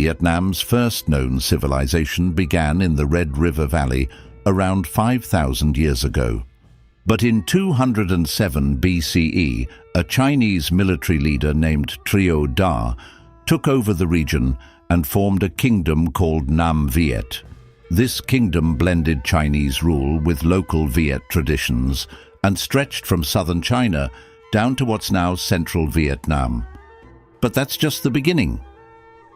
Vietnam's first known civilization began in the Red River Valley around 5,000 years ago. But in 207 BCE, a Chinese military leader named Trieu Da took over the region and formed a kingdom called Nam Viet. This kingdom blended Chinese rule with local Viet traditions and stretched from southern China down to what's now central Vietnam. But that's just the beginning.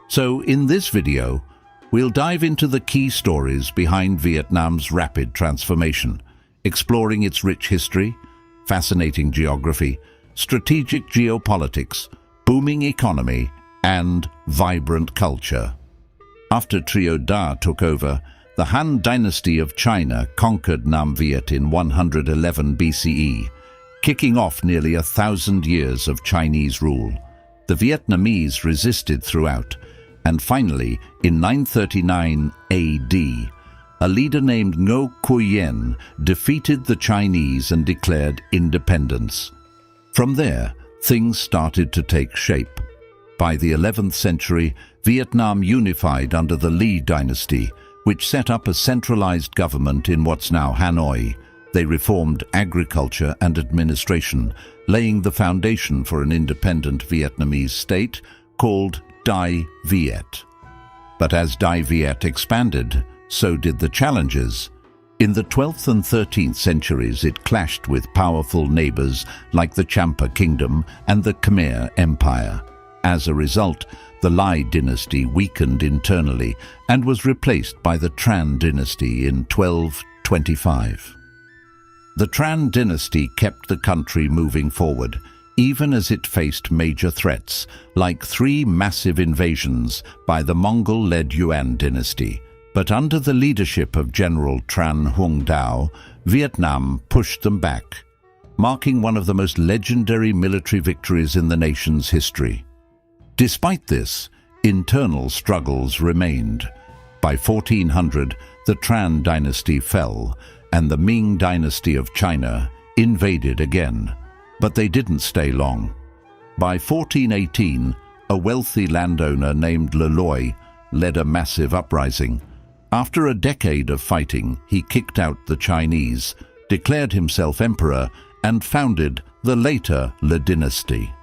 So in this video, we'll dive into the key stories behind Vietnam's rapid transformation, exploring its rich history, fascinating geography, strategic geopolitics, booming economy, and vibrant culture. After Trieu Da took over, the Han dynasty of China conquered Nam Viet in 111 BCE, kicking off nearly 1,000 years of Chinese rule. The Vietnamese resisted throughout, and finally, in 939 AD, a leader named Ngo Quyen defeated the Chinese and declared independence. From there, things started to take shape. By the 11th century, Vietnam unified under the Le dynasty, which set up a centralized government in what's now Hanoi. They reformed agriculture and administration, laying the foundation for an independent Vietnamese state called Dai Viet. But as Dai Viet expanded, so did the challenges. In the 12th and 13th centuries, it clashed with powerful neighbors like the Champa Kingdom and the Khmer Empire. As a result, the Lai dynasty weakened internally and was replaced by the Tran dynasty in 1225. The Tran dynasty kept the country moving forward, even as it faced major threats, like 3 massive invasions by the Mongol-led Yuan dynasty. But under the leadership of General Tran Hung Dao, Vietnam pushed them back, marking one of the most legendary military victories in the nation's history. Despite this, internal struggles remained. By 1400, the Tran dynasty fell, and the Ming dynasty of China invaded again. But they didn't stay long. By 1418, a wealthy landowner named Le Loi led a massive uprising. After a decade of fighting, he kicked out the Chinese, declared himself emperor, and founded the later Le dynasty.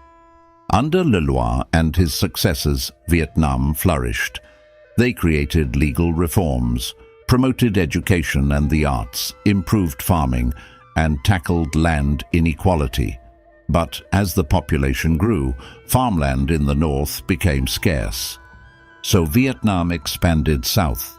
Under Le Loi and his successors, Vietnam flourished. They created legal reforms, promoted education and the arts, improved farming, and tackled land inequality. But as the population grew, farmland in the north became scarce. So Vietnam expanded south.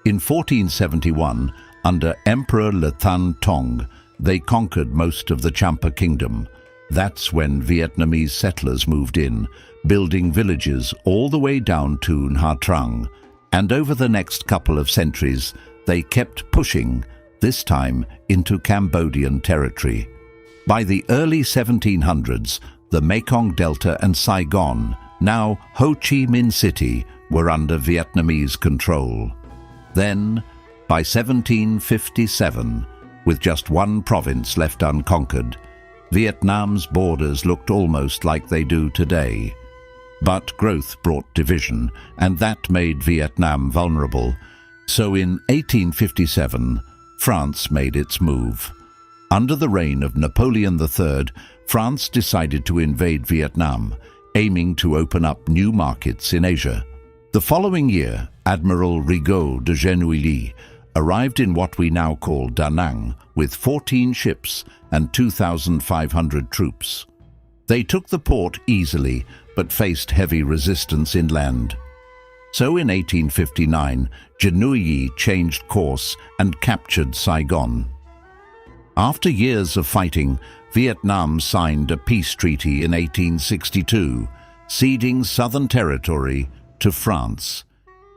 In 1471, under Emperor Le Thanh Tong, they conquered most of the Champa Kingdom. That's when Vietnamese settlers moved in, building villages all the way down to Nha Trang. And over the next couple of centuries, they kept pushing, this time into Cambodian territory. By the early 1700s, the Mekong Delta and Saigon, now Ho Chi Minh City, were under Vietnamese control. Then, by 1757, with just one province left unconquered, Vietnam's borders looked almost like they do today. But growth brought division, and that made Vietnam vulnerable. So in 1857, France made its move. Under the reign of Napoleon III, France decided to invade Vietnam, aiming to open up new markets in Asia. The following year, Admiral Rigaud de Genouilly arrived in what we now call Da Nang with 14 ships and 2,500 troops. They took the port easily, but faced heavy resistance inland. So in 1859, Genouilly changed course and captured Saigon. After years of fighting, Vietnam signed a peace treaty in 1862, ceding southern territory to France.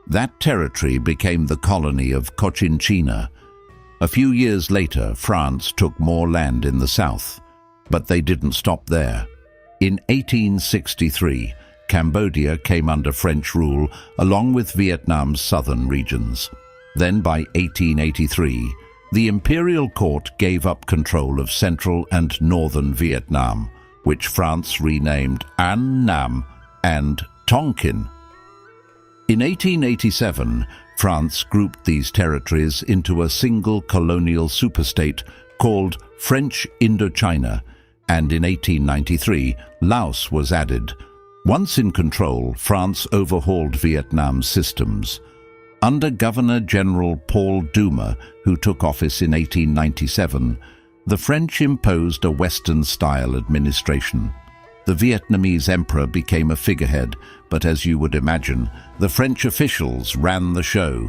That territory became the colony of Cochinchina. A few years later, France took more land in the south, but they didn't stop there. In 1863, Cambodia came under French rule along with Vietnam's southern regions. Then by 1883, the imperial court gave up control of central and northern Vietnam, which France renamed An Nam and Tonkin. In 1887, France grouped these territories into a single colonial superstate called French Indochina, and in 1893, Laos was added. Once in control, France overhauled Vietnam's systems. Under Governor-General Paul Doumer, who took office in 1897, the French imposed a Western-style administration. The Vietnamese emperor became a figurehead, but as you would imagine, the French officials ran the show.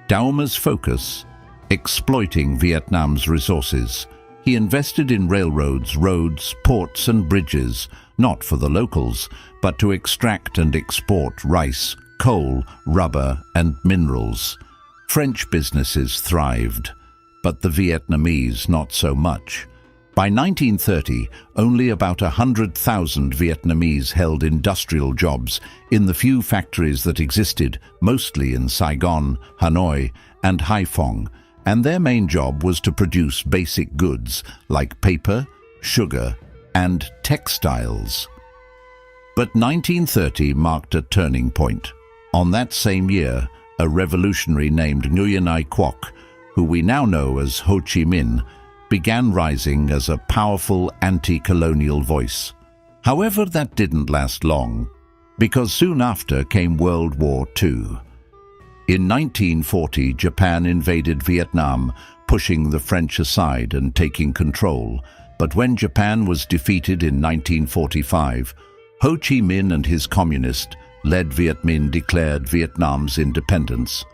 Doumer's focus: exploiting Vietnam's resources. He invested in railroads, roads, ports and bridges, not for the locals, but to extract and export rice, coal, rubber and minerals. French businesses thrived, but the Vietnamese not so much. By 1930, only about 100,000 Vietnamese held industrial jobs in the few factories that existed, mostly in Saigon, Hanoi and Haiphong, and their main job was to produce basic goods like paper, sugar and textiles. But 1930 marked a turning point. On that same year, a revolutionary named Nguyen Ai Quoc, who we now know as Ho Chi Minh, began rising as a powerful anti-colonial voice. However, that didn't last long, because soon after came World War II. In 1940, Japan invaded Vietnam, pushing the French aside and taking control. But when Japan was defeated in 1945, Ho Chi Minh and his communist-led Viet Minh declared Vietnam's independence.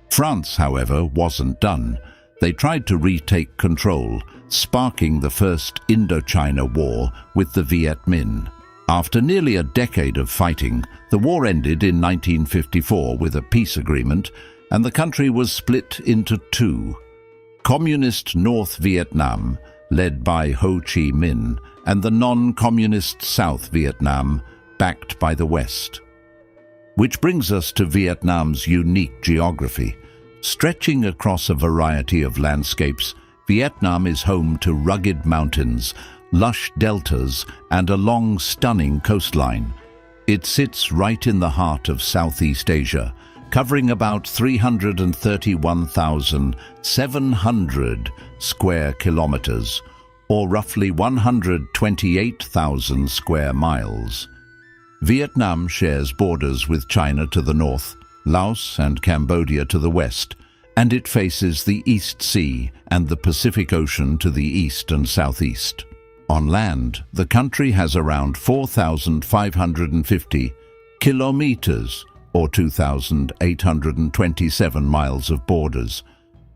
France, however, wasn't done. They tried to retake control, sparking the First Indochina War with the Viet Minh. After nearly a decade of fighting, the war ended in 1954 with a peace agreement, and the country was split into two: Communist North Vietnam, led by Ho Chi Minh, and the non-communist South Vietnam, backed by the West. Which brings us to Vietnam's unique geography. Stretching across a variety of landscapes, Vietnam is home to rugged mountains, lush deltas, and a long, stunning coastline. It sits right in the heart of Southeast Asia, covering about 331,700 square kilometers, or roughly 128,000 square miles. Vietnam shares borders with China to the north, Laos and Cambodia to the west, and it faces the East Sea and the Pacific Ocean to the east and southeast. On land, the country has around 4,550 kilometers, or 2,827 miles of borders.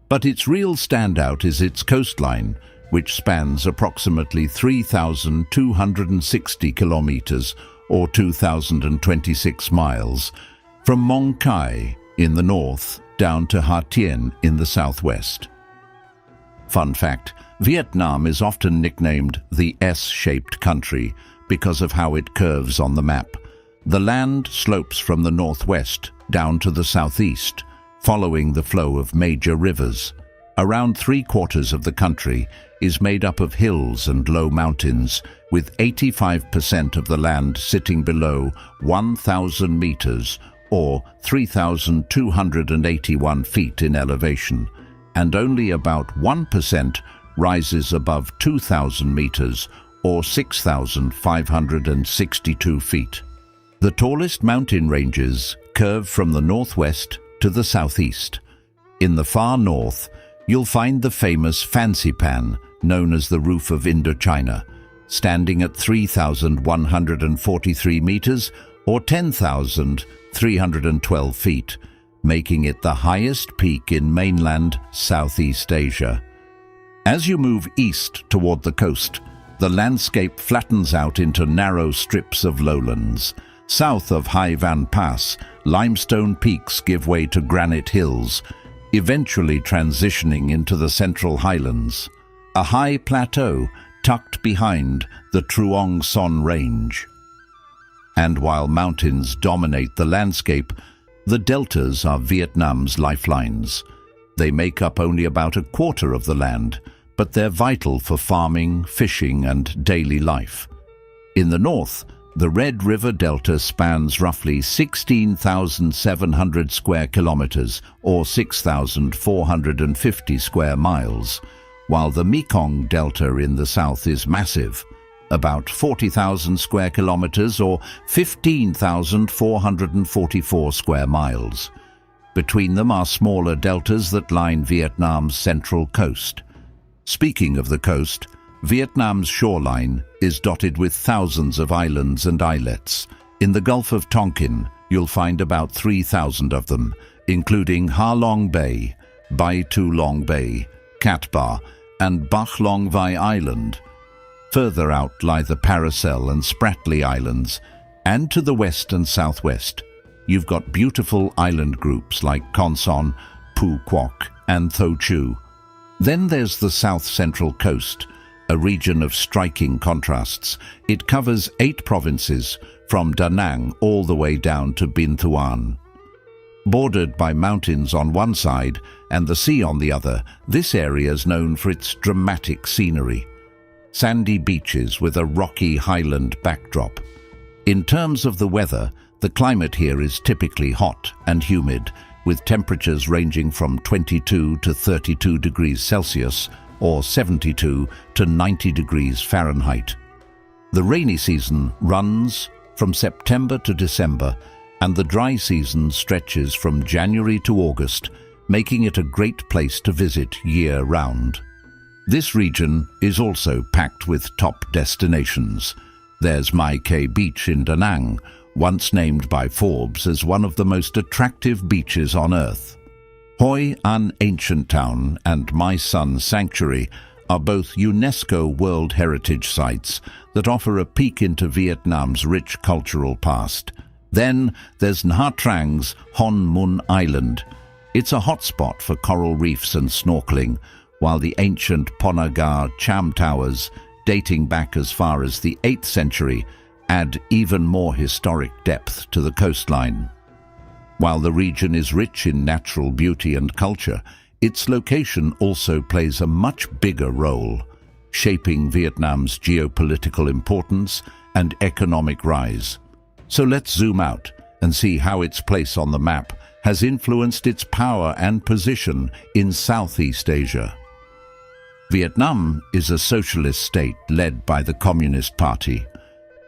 But its real standout is its coastline, which spans approximately 3,260 kilometers, or 2,026 miles, from Mong Cai in the north down to Ha Tien in the southwest. Fun fact: Vietnam is often nicknamed the S-shaped country because of how it curves on the map. The land slopes from the northwest down to the southeast, following the flow of major rivers. Around 3/4 of the country is made up of hills and low mountains, with 85% of the land sitting below 1,000 meters, or 3,281 feet in elevation, and only about 1% rises above 2,000 meters, or 6,562 feet. The tallest mountain ranges curve from the northwest to the southeast. In the far north, you'll find the famous Fancy Pan, known as the Roof of Indochina, standing at 3,143 meters, or 10,312 feet, making it the highest peak in mainland Southeast Asia. As you move east toward the coast, the landscape flattens out into narrow strips of lowlands. South of Hai Van Pass, limestone peaks give way to granite hills, eventually transitioning into the Central Highlands, a high plateau tucked behind the Truong Son Range. And while mountains dominate the landscape, the deltas are Vietnam's lifelines. They make up only about 1/4 of the land, but they're vital for farming, fishing, and daily life. In the north, The Red River Delta spans roughly 16,700 square kilometers or 6,450 square miles, while the Mekong Delta in the south is massive, about 40,000 square kilometers or 15,444 square miles. Between them are smaller deltas that line Vietnam's central coast. Speaking of the coast, Vietnam's shoreline is dotted with thousands of islands and islets. In the Gulf of Tonkin, you'll find about 3,000 of them, including Ha Long Bay, Bai Tu Long Bay, Cat Ba, and Bac Long Vai Island. Further out lie the Paracel and Spratly Islands, and to the west and southwest, you've got beautiful island groups like Con Son, Phu Quoc, and Tho Chu. Then there's the south-central coast, a region of striking contrasts. It covers 8 provinces, from Da Nang all the way down to Binh Thuan. Bordered by mountains on one side and the sea on the other, this area is known for its dramatic scenery. Sandy beaches with a rocky highland backdrop. In terms of the weather, the climate here is typically hot and humid, with temperatures ranging from 22 to 32 degrees Celsius or 72 to 90 degrees Fahrenheit. The rainy season runs from September to December, and the dry season stretches from January to August, making it a great place to visit year-round. This region is also packed with top destinations. There's Mai Khe Beach in Da Nang, once named by Forbes as one of the most attractive beaches on Earth. Hoi An Ancient Town and My Son Sanctuary are both UNESCO World Heritage Sites that offer a peek into Vietnam's rich cultural past. Then there's Nha Trang's Hon Mun Island. It's a hotspot for coral reefs and snorkeling, while the ancient Ponagar Cham Towers, dating back as far as the 8th century, add even more historic depth to the coastline. While the region is rich in natural beauty and culture, its location also plays a much bigger role, shaping Vietnam's geopolitical importance and economic rise. So let's zoom out and see how its place on the map has influenced its power and position in Southeast Asia. Vietnam is a socialist state led by the Communist Party.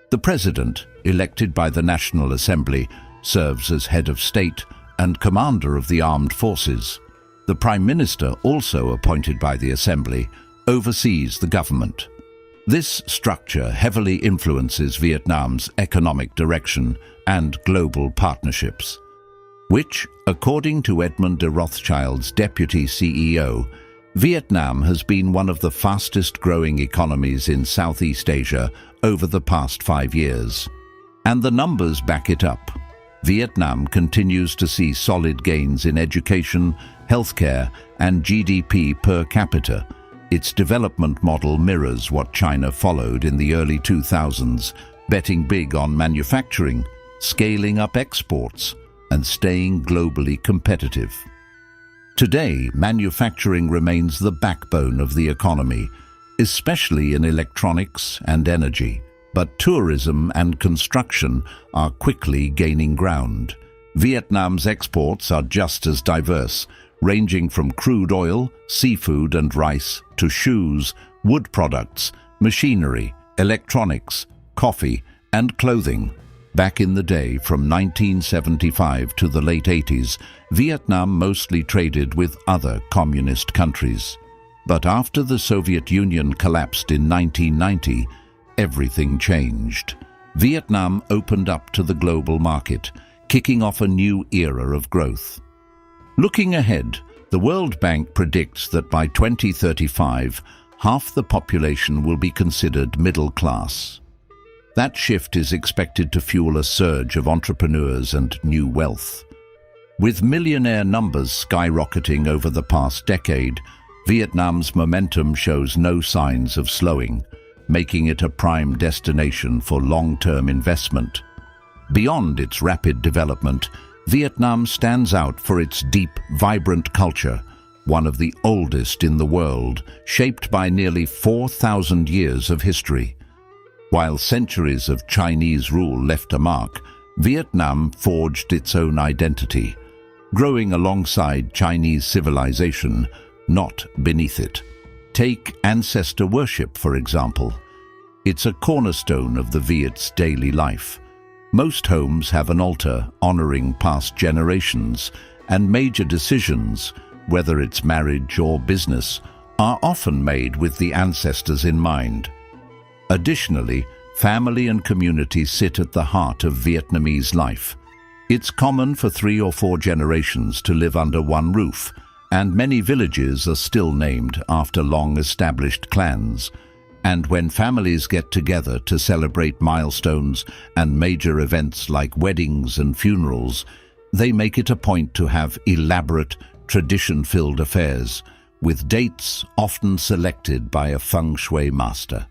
The president, elected by the National Assembly, serves as head of state and commander of the armed forces. The Prime Minister, also appointed by the Assembly, oversees the government. This structure heavily influences Vietnam's economic direction and global partnerships, which, according to Edmund de Rothschild's deputy CEO, Vietnam has been one of the fastest-growing economies in Southeast Asia over the past 5 years. And the numbers back it up. Vietnam continues to see solid gains in education, healthcare, and GDP per capita. Its development model mirrors what China followed in the early 2000s, betting big on manufacturing, scaling up exports, and staying globally competitive. Today, manufacturing remains the backbone of the economy, especially in electronics and energy. But tourism and construction are quickly gaining ground. Vietnam's exports are just as diverse, ranging from crude oil, seafood and rice, to shoes, wood products, machinery, electronics, coffee, and clothing. Back in the day, from 1975 to the late 80s, Vietnam mostly traded with other communist countries. But after the Soviet Union collapsed in 1990, everything changed. Vietnam opened up to the global market, kicking off a new era of growth. Looking ahead, the World Bank predicts that by 2035, half the population will be considered middle class. That shift is expected to fuel a surge of entrepreneurs and new wealth. With millionaire numbers skyrocketing over the past decade, Vietnam's momentum shows no signs of slowing, making it a prime destination for long-term investment. Beyond its rapid development, Vietnam stands out for its deep, vibrant culture, one of the oldest in the world, shaped by nearly 4,000 years of history. While centuries of Chinese rule left a mark, Vietnam forged its own identity, growing alongside Chinese civilization, not beneath it. Take ancestor worship, for example. It's a cornerstone of the Viet's daily life. Most homes have an altar honoring past generations, and major decisions, whether it's marriage or business, are often made with the ancestors in mind. Additionally, family and community sit at the heart of Vietnamese life. It's common for 3 or 4 generations to live under one roof, and many villages are still named after long-established clans. And when families get together to celebrate milestones and major events like weddings and funerals, they make it a point to have elaborate, tradition-filled affairs, with dates often selected by a feng shui master.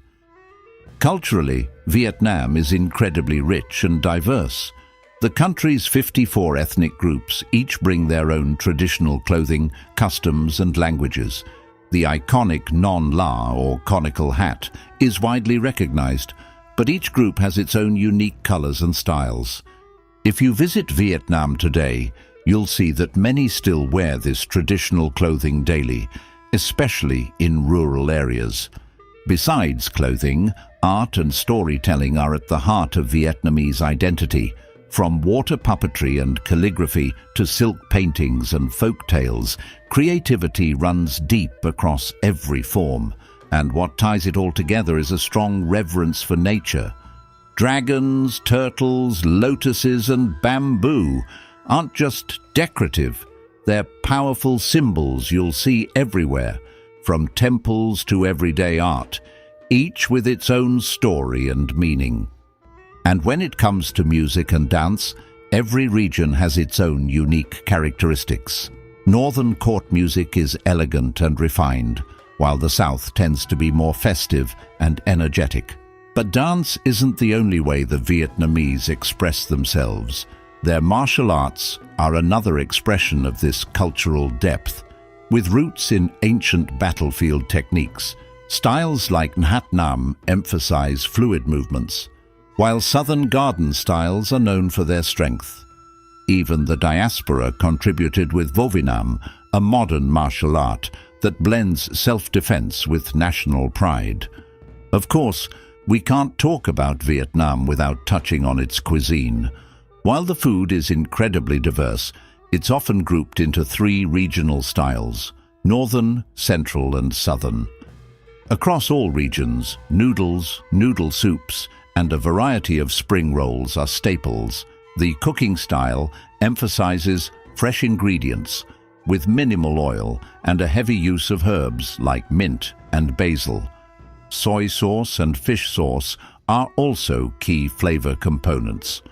Culturally, Vietnam is incredibly rich and diverse. The country's 54 ethnic groups each bring their own traditional clothing, customs, and languages. The iconic non la or conical hat is widely recognized, but each group has its own unique colors and styles. If you visit Vietnam today, you'll see that many still wear this traditional clothing daily, especially in rural areas. Besides clothing, art and storytelling are at the heart of Vietnamese identity. From water puppetry and calligraphy to silk paintings and folk tales, creativity runs deep across every form, and what ties it all together is a strong reverence for nature. Dragons, turtles, lotuses, and bamboo aren't just decorative, they're powerful symbols you'll see everywhere, from temples to everyday art, each with its own story and meaning. And when it comes to music and dance, every region has its own unique characteristics. Northern court music is elegant and refined, while the South tends to be more festive and energetic. But dance isn't the only way the Vietnamese express themselves. Their martial arts are another expression of this cultural depth. With roots in ancient battlefield techniques, styles like Nhat Nam emphasize fluid movements, while Southern garden styles are known for their strength. Even the diaspora contributed with Vovinam, a modern martial art that blends self-defense with national pride. Of course, we can't talk about Vietnam without touching on its cuisine. While the food is incredibly diverse, it's often grouped into 3 regional styles: Northern, Central, and Southern. Across all regions, noodles, noodle soups, and a variety of spring rolls are staples. The cooking style emphasizes fresh ingredients with minimal oil and a heavy use of herbs like mint and basil. Soy sauce and fish sauce are also key flavor components.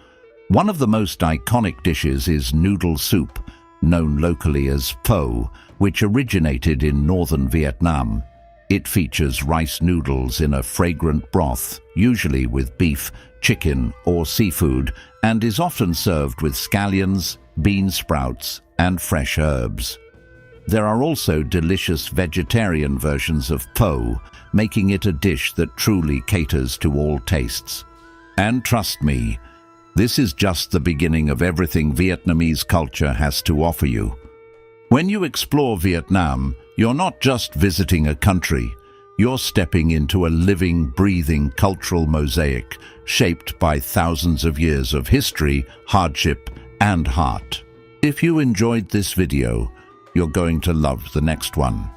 One of the most iconic dishes is noodle soup, known locally as pho, which originated in northern Vietnam. It features rice noodles in a fragrant broth, usually with beef, chicken, or seafood, and is often served with scallions, bean sprouts, and fresh herbs. There are also delicious vegetarian versions of pho, making it a dish that truly caters to all tastes. And trust me, this is just the beginning of everything Vietnamese culture has to offer you. When you explore Vietnam, you're not just visiting a country, you're stepping into a living, breathing cultural mosaic shaped by thousands of years of history, hardship, and heart. If you enjoyed this video, you're going to love the next one.